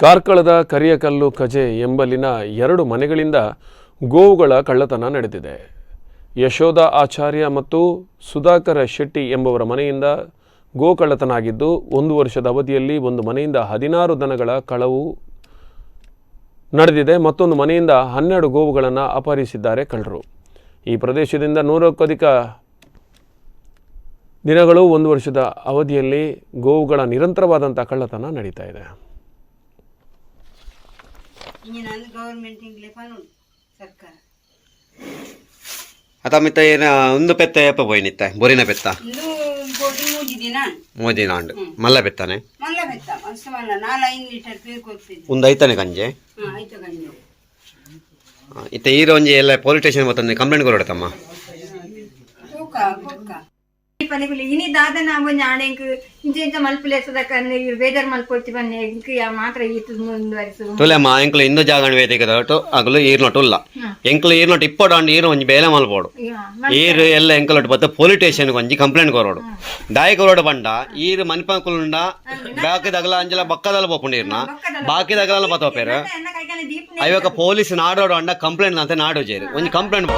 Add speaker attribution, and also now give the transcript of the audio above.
Speaker 1: ಕಾರ್ಕಳದ ಕರಿಯಕಲ್ಲು ಕಜೆ ಎಂಬಲ್ಲಿನ 2 ಮನೆಗಳಿಂದ ಗೋವುಗಳ ಕಳ್ಳತನ ನಡೆದಿದೆ. ಯಶೋಧ ಆಚಾರ್ಯ ಮತ್ತು ಸುಧಾಕರ ಶೆಟ್ಟಿ ಎಂಬವರ ಮನೆಯಿಂದ ಗೋ ಕಳ್ಳತನ ಆಗಿದ್ದು 1 ವರ್ಷದ ಅವಧಿಯಲ್ಲಿ ಒಂದು ಮನೆಯಿಂದ 16 ದನಗಳ ಕಳವು ನಡೆದಿದೆ. ಮತ್ತೊಂದು ಮನೆಯಿಂದ 12 ಗೋವುಗಳನ್ನು ಅಪಹರಿಸಿದ್ದಾರೆ ಕಳ್ಳರು. ಈ ಪ್ರದೇಶದಿಂದ 100ಕ್ಕೂ ಅಧಿಕ ದಿನಗಳು 1 ವರ್ಷದ ಅವಧಿಯಲ್ಲಿ ಗೋವುಗಳ ನಿರಂತರವಾದಂಥ ಕಳ್ಳತನ ನಡೀತಾ ಇದೆ.
Speaker 2: आता मित्र ಒಂದು ಪೆತ್ತ ಯಪ್ಪ ಹೋಯ್ನಿತ್ತ ಬೋರಿನ ಪೆತ್ತ ಮೋದಿನ ಅಂಡ್ ಮಲ್ಲ ಪೆತ್ತನೆ ಒಂದು ಐತನೆ ಗಂಜೆ ಇತ್ತ ಈರ ಒಂಜಿ ಎಲ್ಲ ಪೊಲೀಸ್ ಸ್ಟೇಷನ್ ಮತ್ತೊಂದು ಕಂಪ್ಲೇಂಟ್ ಕೊರಡತಮ್ಮ
Speaker 3: ಇನಿ ದಾದನ ಒಂಜಿ ಆಣೆಂಕ್ ಇಂಚ ಮಲ್ಪುಲೆಸದ ಕನ್ನ ಬೇದರ್ ಮಲ್ಪೊತ್ತಿ ಬನ್ನೆ ಇಂಕ ಮಾತ್ರ ಈತು ಮುಂದುವರಿಸು
Speaker 2: ತುಲೆಮ್ಮ ಎಂಕ್ಲು ಇಂದು ಜಾಗಣ ವೇದಿಕದಟು ಅಗಲು ಈರ್ನೊಟ್ಟು ಇಲ್ಲ ಎಂಕ್ಲು ಈರ್ನೊಟ್ಟು ಇಪ್ಪಡಾಂಡು ಈರು ಒಂಜಿ ಬೇಲೆ ಮಲ್ಪೋಡು ಈರು ಎಲ್ಲ ಎಂಕ್ಲೊಟ್ಟು ಬತ್ತ ಪೊಲೀಸ್ ಸ್ಟೇಷನ್ ಒಂಜಿ ಕಂಪ್ಲೇಂಟ್ ಕೊರೋಡು ದಾಯಿ ಕೊರೋಡು ಬಂಡ ಈರು ಮನಿಪಂಕುಲುಂಡ ಬಾಕಿ ದಗಲ ಅಂಜಲ ಬಕ್ಕದಲ್ಲ ಪೋಪುಂಡು ಈರ್ನ ಬಾಕಿ ದಗಲ ಬತ್ತೋಪೇರು ಅಯ್ಯಕ ಪೊಲೀಸ್ ನಾಡೋಡು ಅಂಡ ಕಂಪ್ಲೇಂಟ್ ಅಂತ ನಾಡೋಜೇರು ಒಂಜಿ ಕಂಪ್ಲೇಂಟ್